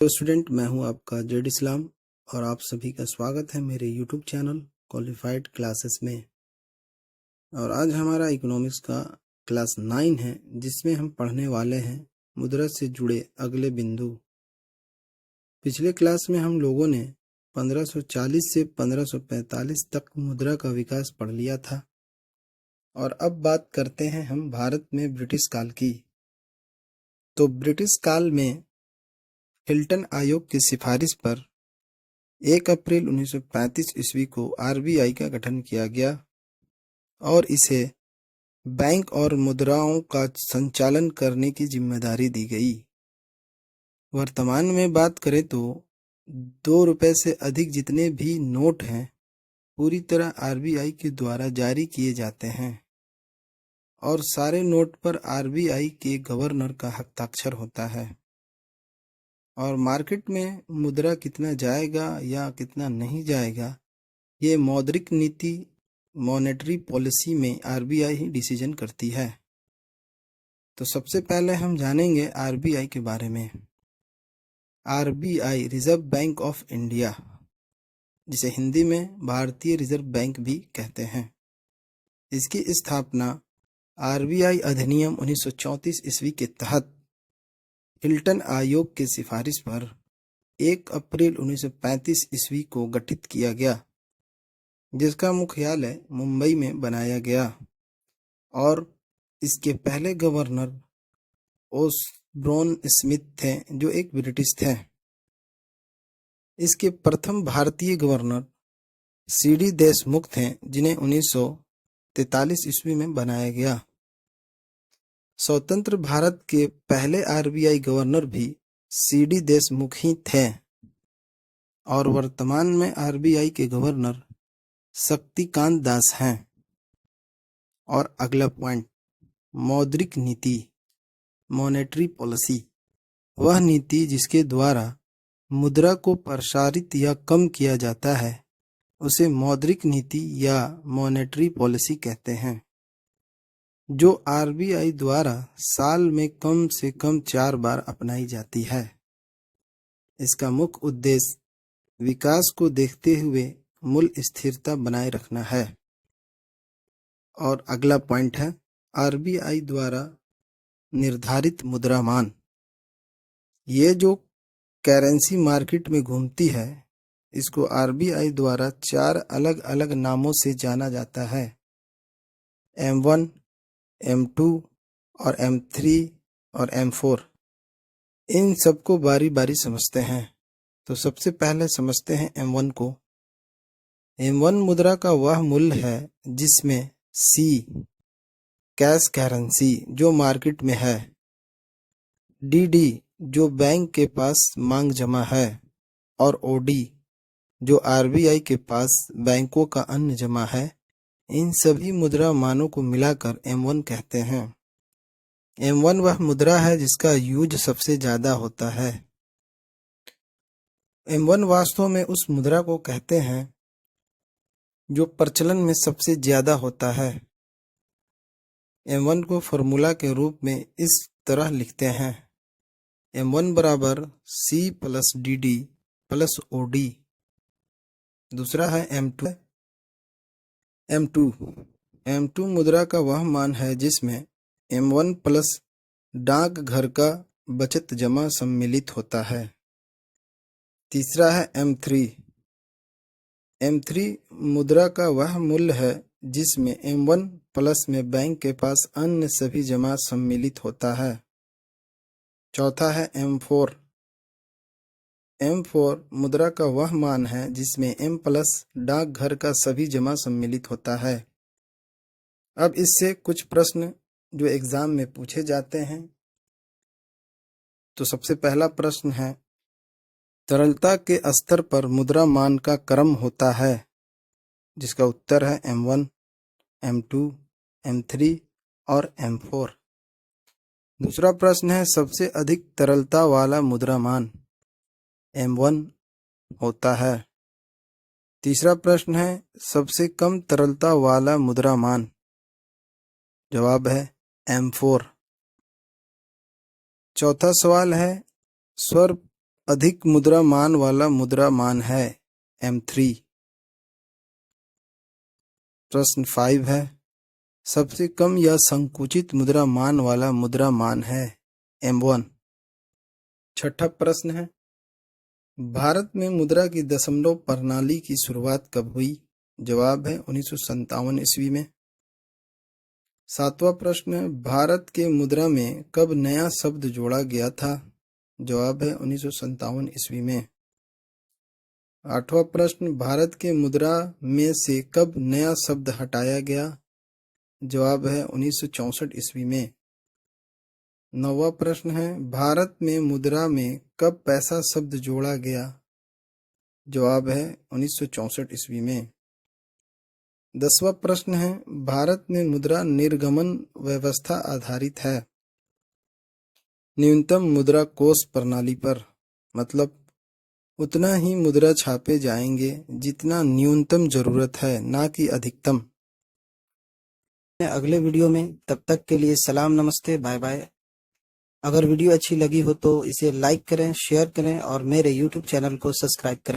तो स्टूडेंट, मैं हूं आपका जेड इस्लाम और आप सभी का स्वागत है मेरे यूट्यूब चैनल क्वालिफाइड क्लासेस में। और आज हमारा इकोनॉमिक्स का क्लास 9 है, जिसमें हम पढ़ने वाले हैं मुद्रा से जुड़े अगले बिंदु। पिछले क्लास में हम लोगों ने 1540 से 1545 तक मुद्रा का विकास पढ़ लिया था और अब बात करते हैं हम भारत में ब्रिटिश काल की। तो ब्रिटिश काल में हिल्टन आयोग की सिफारिश पर 1 अप्रैल 1935 ईस्वी को आरबीआई का गठन किया गया और इसे बैंक और मुद्राओं का संचालन करने की जिम्मेदारी दी गई। वर्तमान में बात करें तो 2 रुपए से अधिक जितने भी नोट हैं पूरी तरह आरबीआई के द्वारा जारी किए जाते हैं और सारे नोट पर आरबीआई के गवर्नर का हस्ताक्षर होता है। और मार्केट में मुद्रा कितना जाएगा या कितना नहीं जाएगा, ये मौद्रिक नीति मॉनेटरी पॉलिसी में आरबीआई ही डिसीजन करती है। तो सबसे पहले हम जानेंगे आरबीआई के बारे में। RBI reserve bank of India, जिसे हिंदी में भारतीय रिजर्व बैंक भी कहते हैं। इसकी स्थापना आरबीआई अधिनियम 1934 ईस्वी के तहत हिल्टन आयोग की सिफारिश पर 1 अप्रैल 1935 ईस्वी को गठित किया गया, जिसका मुख्यालय मुंबई में बनाया गया और इसके पहले गवर्नर ओसबॉर्न स्मिथ थे, जो एक ब्रिटिश थे। इसके प्रथम भारतीय गवर्नर सीडी देशमुख थे, जिन्हें 1943 ईस्वी में बनाया गया। स्वतंत्र भारत के पहले आरबीआई गवर्नर भी सीडी देशमुख ही थे और वर्तमान में आरबीआई के गवर्नर शक्तिकांत दास हैं। और अगला पॉइंट, मौद्रिक नीति मॉनेटरी पॉलिसी, वह नीति जिसके द्वारा मुद्रा को प्रसारित या कम किया जाता है उसे मौद्रिक नीति या मॉनेटरी पॉलिसी कहते हैं, जो आरबीआई द्वारा साल में कम से कम 4 बार अपनाई जाती है। इसका मुख्य उद्देश्य विकास को देखते हुए मूल्य स्थिरता बनाए रखना है। और अगला पॉइंट है आरबीआई द्वारा निर्धारित मुद्रा मान। ये जो करेंसी मार्केट में घूमती है, इसको आरबीआई द्वारा 4 अलग अलग नामों से जाना जाता है: M1, M2 और M3 और M4। इन सबको बारी बारी समझते हैं। तो सबसे पहले समझते हैं M1 को। M1 मुद्रा का वह मूल्य है जिसमें C कैश करेंसी जो मार्केट में है, DD जो बैंक के पास मांग जमा है, और OD जो आरबीआई के पास बैंकों का अन्य जमा है। इन सभी मुद्रा मानों को मिलाकर M1 कहते हैं। M1 वह मुद्रा है जिसका यूज सबसे ज्यादा होता है। M1 वास्तव में उस मुद्रा को कहते हैं जो प्रचलन में सबसे ज्यादा होता है। M1 को फॉर्मूला के रूप में इस तरह लिखते हैं: M1 बराबर C plus DD plus OD। दूसरा है M2। M2 मुद्रा का वह मान है जिसमें M1 प्लस डाकघर का बचत जमा सम्मिलित होता है। तीसरा है M3 मुद्रा का वह मूल्य है जिसमें M1 प्लस में बैंक के पास अन्य सभी जमा सम्मिलित होता है। चौथा है M4 मुद्रा का वह मान है जिसमें M प्लस डाकघर का सभी जमा सम्मिलित होता है। अब इससे कुछ प्रश्न जो एग्जाम में पूछे जाते हैं। तो सबसे पहला प्रश्न है, तरलता के स्तर पर मुद्रा मान का क्रम होता है, जिसका उत्तर है M1, M2, M3 और M4। दूसरा प्रश्न है, सबसे अधिक तरलता वाला मुद्रा मान M1 होता है। तीसरा प्रश्न है, सबसे कम तरलता वाला मुद्रा मान, जवाब है M4। चौथा सवाल है, अधिक मुद्रा मान वाला मुद्रा मान है? M3। प्रश्न 5 है, सबसे कम या संकुचित मुद्रा मान वाला मुद्रा मान है? M1। छठा प्रश्न है, भारत में मुद्रा की दशमलव प्रणाली की शुरुआत कब हुई? जवाब है 1957 ईस्वी में। सातवां प्रश्न है, भारत के मुद्रा में कब नया शब्द जोड़ा गया था? जवाब है 1957 ईस्वी में। आठवां प्रश्न, भारत के मुद्रा में से कब नया शब्द हटाया गया? जवाब है 1964 ईस्वी में। नौवां प्रश्न है, भारत में मुद्रा में कब पैसा शब्द जोड़ा गया? जवाब है 1964 ईस्वी में। 10वां प्रश्न है, भारत में मुद्रा निर्गमन व्यवस्था आधारित है? न्यूनतम मुद्रा कोष प्रणाली पर, मतलब उतना ही मुद्रा छापे जाएंगे जितना न्यूनतम जरूरत है, ना कि अधिकतम। अगले वीडियो में, तब तक के लिए सलाम, नमस्ते, बाय बाय। अगर वीडियो अच्छी लगी हो तो इसे लाइक करें, शेयर करें और मेरे YouTube चैनल को सब्सक्राइब करें।